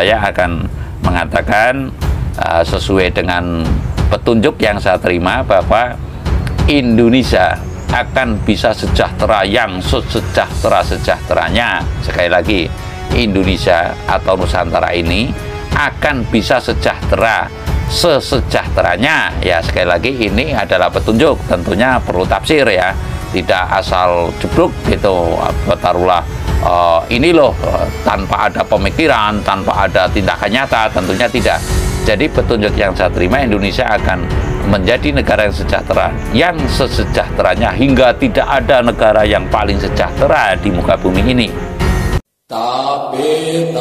saya akan mengatakan sesuai dengan petunjuk yang saya terima bahwa Indonesia akan bisa sejahtera yang sejahtera-sejahteranya. Sekali lagi, Indonesia atau Nusantara ini akan bisa sejahtera sesejahteranya. Ya, sekali lagi ini adalah petunjuk, tentunya perlu tafsir ya, tidak asal jeblok gitu. Taruhlah ini loh, tanpa ada pemikiran, tanpa ada tindakan nyata, tentunya tidak. Jadi petunjuk yang saya terima, Indonesia akan menjadi negara yang sejahtera, yang sesejahteranya, hingga tidak ada negara yang paling sejahtera di muka bumi ini. Tapi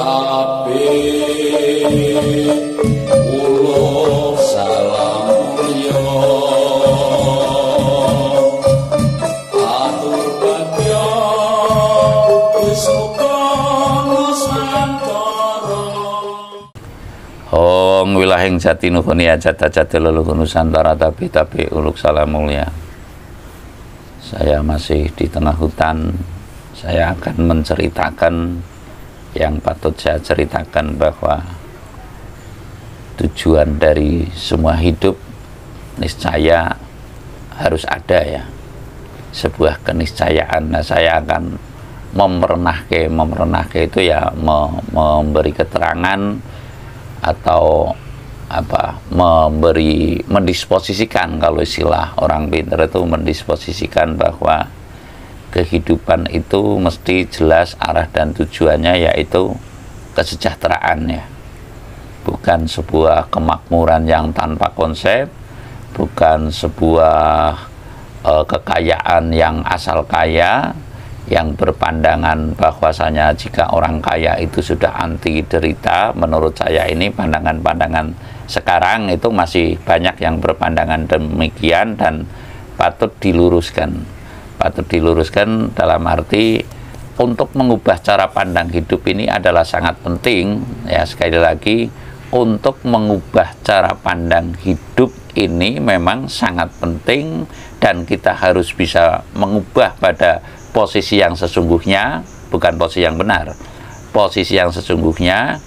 ulo salamulyo atur badya wisoko nusantara. Hong wilahing jati nuhuni jati leluhur Nusantara, tapi uluk salam mulia. Saya masih di tengah hutan. Saya akan menceritakan yang patut saya ceritakan, bahwa tujuan dari semua hidup niscaya harus ada ya, sebuah keniscayaan. Nah, saya akan memerenahke itu ya, memberi keterangan atau mendisposisikan, kalau istilah orang pintar itu mendisposisikan, bahwa kehidupan itu mesti jelas arah dan tujuannya, yaitu kesejahteraan ya, bukan sebuah kemakmuran yang tanpa konsep, bukan sebuah kekayaan yang asal kaya, yang berpandangan bahwasanya jika orang kaya itu sudah anti derita. Menurut saya ini pandangan-pandangan sekarang itu masih banyak yang berpandangan demikian, dan patut diluruskan dalam arti untuk mengubah cara pandang hidup ini adalah sangat penting ya. Sekali lagi, untuk mengubah cara pandang hidup ini memang sangat penting, dan kita harus bisa mengubah pada posisi yang sesungguhnya, bukan posisi yang benar. Posisi yang sesungguhnya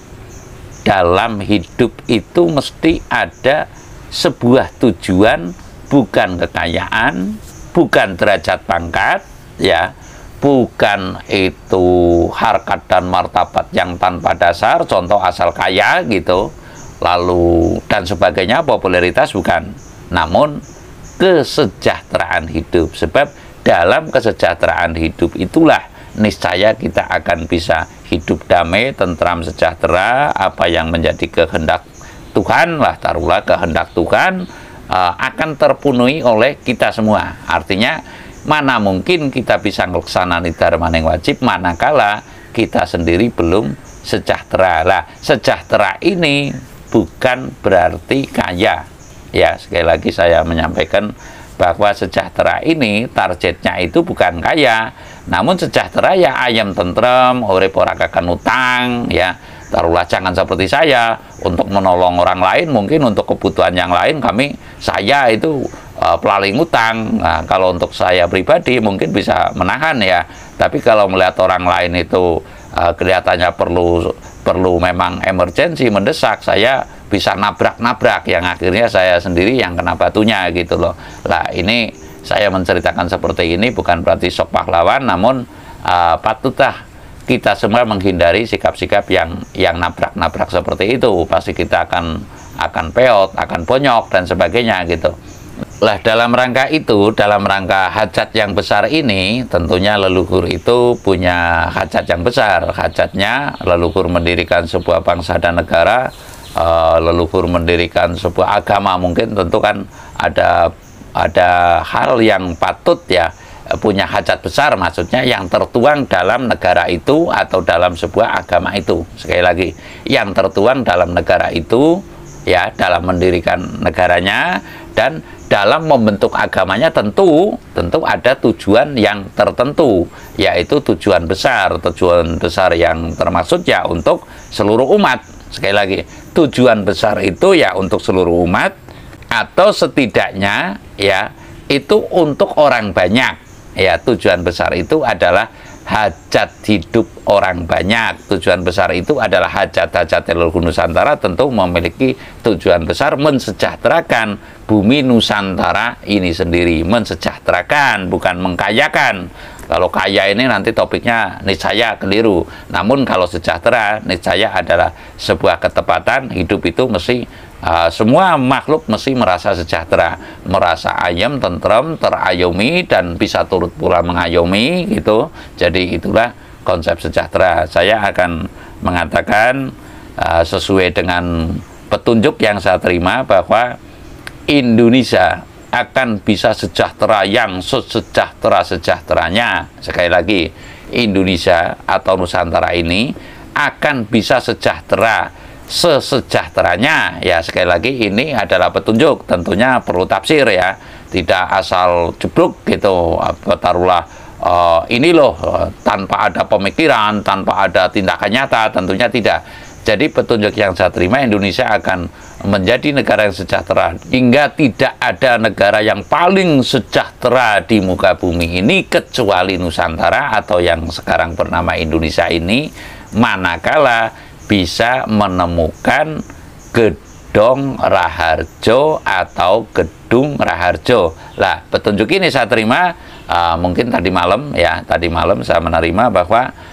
dalam hidup itu mesti ada sebuah tujuan, bukan kekayaan, bukan derajat pangkat ya, bukan itu harkat dan martabat yang tanpa dasar, contoh asal kaya gitu, lalu dan sebagainya, popularitas, bukan, namun kesejahteraan hidup. Sebab dalam kesejahteraan hidup itulah niscaya kita akan bisa hidup damai, tentram, sejahtera. Apa yang menjadi kehendak Tuhan lah, taruhlah kehendak Tuhan, akan terpenuhi oleh kita semua. Artinya mana mungkin kita bisa ngelaksanani dharma yang wajib manakala kita sendiri belum sejahtera. Lah, sejahtera ini bukan berarti kaya ya. Sekali lagi saya menyampaikan bahwa sejahtera ini targetnya itu bukan kaya, namun sejahtera ya ayam tentrem, urip ora kakan utang ya. Taruhlah jangan seperti saya, untuk menolong orang lain, mungkin untuk kebutuhan yang lain saya itu pelaling utang. Nah, kalau untuk saya pribadi mungkin bisa menahan ya, tapi kalau melihat orang lain itu kelihatannya perlu memang emergensi, mendesak, saya bisa nabrak-nabrak, yang akhirnya saya sendiri yang kena batunya gitu loh. Lah, ini saya menceritakan seperti ini bukan berarti sok pahlawan, namun patutlah kita semua menghindari sikap-sikap yang nabrak-nabrak seperti itu. Pasti kita akan peot, akan bonyok dan sebagainya gitu. Lah, dalam rangka itu, dalam rangka hajat yang besar ini, tentunya leluhur itu punya hajat yang besar. Hajatnya leluhur mendirikan sebuah bangsa dan negara, leluhur mendirikan sebuah agama. Mungkin tentu kan ada hal yang patut ya punya hajat besar, maksudnya yang tertuang dalam negara itu atau dalam sebuah agama itu. Sekali lagi, yang tertuang dalam negara itu ya, dalam mendirikan negaranya dan dalam membentuk agamanya, tentu ada tujuan yang tertentu, yaitu tujuan besar yang termaksud ya untuk seluruh umat. Sekali lagi, tujuan besar itu ya untuk seluruh umat, atau setidaknya ya itu untuk orang banyak. Ya, tujuan besar itu adalah hajat hidup orang banyak. Tujuan besar itu adalah hajat-hajat leluhur Nusantara, tentu memiliki tujuan besar mensejahterakan bumi Nusantara ini sendiri. Mensejahterakan, bukan mengkayakan. Kalau kaya ini nanti topiknya niscaya keliru. Namun kalau sejahtera, niscaya adalah sebuah ketepatan. Hidup itu mesti semua makhluk mesti merasa sejahtera, merasa ayem, tentrem, terayomi, dan bisa turut pula mengayomi gitu. Jadi itulah konsep sejahtera. Saya akan mengatakan sesuai dengan petunjuk yang saya terima bahwa Indonesia akan bisa sejahtera yang sesejahtera-sejahteranya. Sekali lagi, Indonesia atau Nusantara ini akan bisa sejahtera sesejahteranya. Ya, sekali lagi ini adalah petunjuk, tentunya perlu tafsir ya, tidak asal jeblok gitu, taruhlah ini loh, tanpa ada pemikiran, tanpa ada tindakan nyata, tentunya tidak. Jadi petunjuk yang saya terima, Indonesia akan menjadi negara yang sejahtera hingga tidak ada negara yang paling sejahtera di muka bumi ini kecuali Nusantara atau yang sekarang bernama Indonesia ini, manakala bisa menemukan Gedong Raharjo atau Gedung Raharjo. Lah, petunjuk ini saya terima mungkin tadi malam ya, tadi malam saya menerima bahwa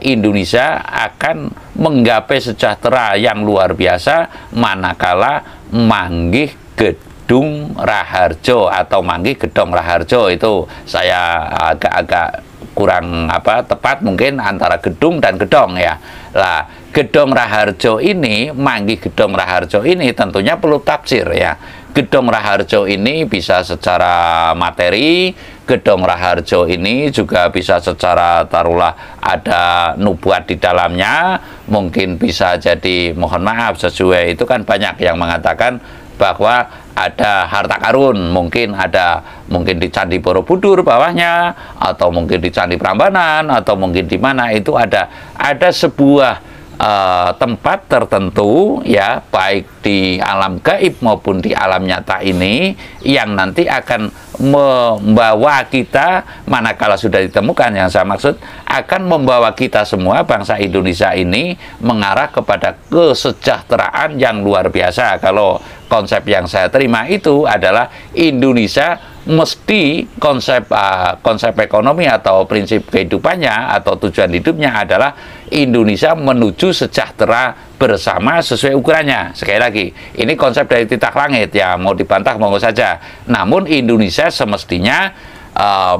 Indonesia akan menggapai sejahtera yang luar biasa manakala manggih Gedung Raharjo atau manggih Gedong Raharjo. Itu saya agak-agak kurang tepat mungkin antara gedung dan gedong ya. Lah, Gedong Raharjo ini, manggih Gedong Raharjo ini tentunya perlu tafsir ya. Gedong Raharjo ini bisa secara materi, Gedong Raharjo ini juga bisa secara taruhlah ada nubuat di dalamnya, mungkin bisa jadi, mohon maaf, sesuai itu kan banyak yang mengatakan bahwa ada harta karun, mungkin di Candi Borobudur bawahnya, atau mungkin di Candi Prambanan, atau mungkin di mana itu ada sebuah tempat tertentu ya, baik di alam gaib maupun di alam nyata ini, yang nanti akan membawa kita, manakala sudah ditemukan, yang saya maksud akan membawa kita semua bangsa Indonesia ini mengarah kepada kesejahteraan yang luar biasa. Kalau konsep yang saya terima itu adalah Indonesia mesti konsep ekonomi atau prinsip kehidupannya atau tujuan hidupnya adalah Indonesia menuju sejahtera bersama sesuai ukurannya. Sekali lagi, ini konsep dari titak langit ya, mau dibantah monggo saja. Namun Indonesia semestinya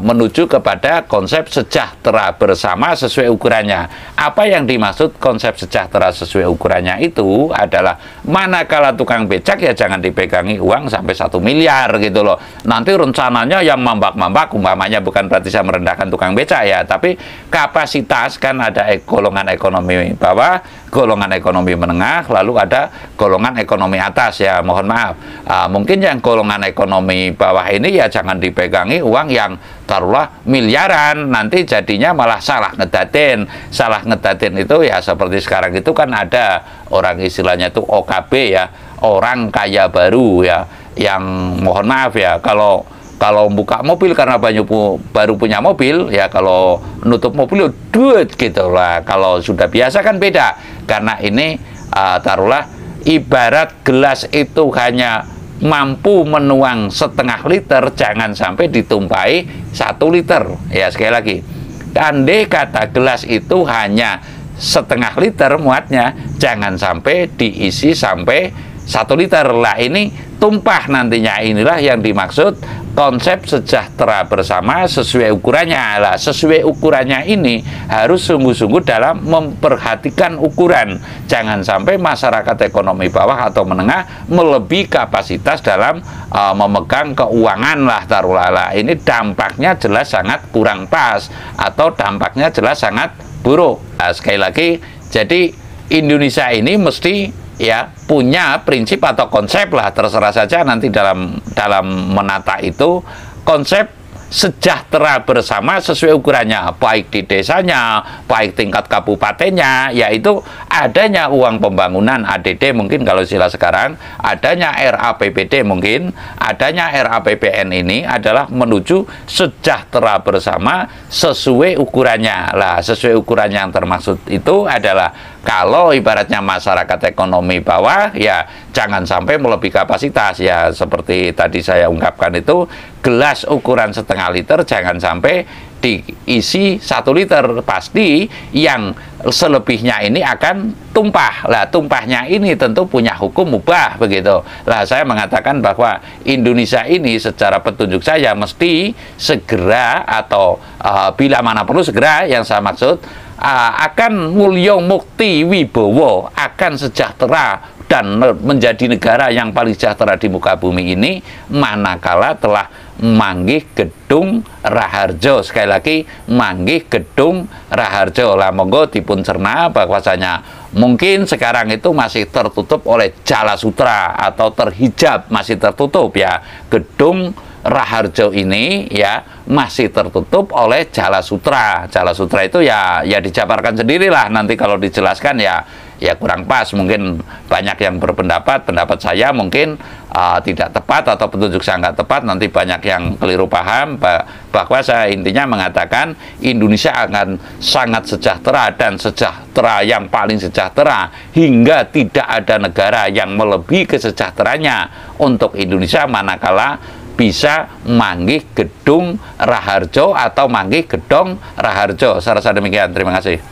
menuju kepada konsep sejahtera bersama sesuai ukurannya. Apa yang dimaksud konsep sejahtera sesuai ukurannya itu adalah manakala tukang becak ya jangan dipegangi uang sampai 1 miliar gitu loh. Nanti rencananya yang mambak-mambak, umpamanya, bukan berarti saya merendahkan tukang becak ya, tapi kapasitas kan ada golongan ekonomi bawah, golongan ekonomi menengah, lalu ada golongan ekonomi atas ya, mohon maaf. Mungkin yang golongan ekonomi bawah ini ya jangan dipegangi uang yang taruhlah miliaran, nanti jadinya malah salah ngedatin. Salah ngedatin itu ya seperti sekarang itu kan ada orang istilahnya itu OKB ya, orang kaya baru ya, yang mohon maaf ya, kalau buka mobil karena baru punya mobil ya, kalau nutup mobil duit gitu lah. Kalau sudah biasa kan beda, karena ini taruhlah ibarat gelas itu hanya mampu menuang 0,5 liter, jangan sampai ditumpahi 1 liter ya. Sekali lagi, andai kata gelas itu hanya 0,5 liter muatnya, jangan sampai diisi sampai 1 liter lah, ini tumpah nantinya. Inilah yang dimaksud konsep sejahtera bersama sesuai ukurannya. Lah, sesuai ukurannya ini harus sungguh-sungguh dalam memperhatikan ukuran. Jangan sampai masyarakat ekonomi bawah atau menengah melebihi kapasitas dalam memegang keuangan lah, taruhlah lah. Ini dampaknya jelas sangat kurang pas, atau dampaknya jelas sangat buruk. Nah, sekali lagi, jadi Indonesia ini mesti ya punya prinsip atau konsep lah, terserah saja nanti dalam menata itu. Konsep sejahtera bersama sesuai ukurannya, baik di desanya, baik tingkat kabupatennya, yaitu adanya uang pembangunan ADD mungkin kalau istilah sekarang, adanya RAPBD mungkin, adanya RAPBN ini adalah menuju sejahtera bersama sesuai ukurannya. Lah, sesuai ukuran yang termaksud itu adalah kalau ibaratnya masyarakat ekonomi bawah, ya jangan sampai melebihi kapasitas. Ya seperti tadi saya ungkapkan itu, gelas ukuran setengah liter jangan sampai diisi 1 liter, pasti yang selebihnya ini akan tumpah. Lah, tumpahnya ini tentu punya hukum mubah begitu. Lah, saya mengatakan bahwa Indonesia ini secara petunjuk saya mesti segera atau bila mana perlu segera, yang saya maksud akan mulya mukti wibowo, akan sejahtera dan menjadi negara yang paling sejahtera di muka bumi ini manakala telah manggih gedung Raharjo. Sekali lagi, manggih gedung Raharjo. Lah, monggo dipun cerna bahwasanya mungkin sekarang itu masih tertutup oleh Jala Sutra atau terhijab, masih tertutup ya. Gedung Raharjo ini ya masih tertutup oleh Jala Sutra. Jala Sutra itu ya dijabarkan sendirilah, nanti kalau dijelaskan ya kurang pas. Mungkin banyak yang berpendapat, pendapat saya mungkin tidak tepat atau petunjuk saya nggak tepat, nanti banyak yang keliru paham. Bahwa saya intinya mengatakan Indonesia akan sangat sejahtera dan sejahtera yang paling sejahtera hingga tidak ada negara yang melebihi kesejahteranya untuk Indonesia manakala bisa manggih gedung Raharjo atau manggih gedong Raharjo. Saya rasa demikian. Terima kasih.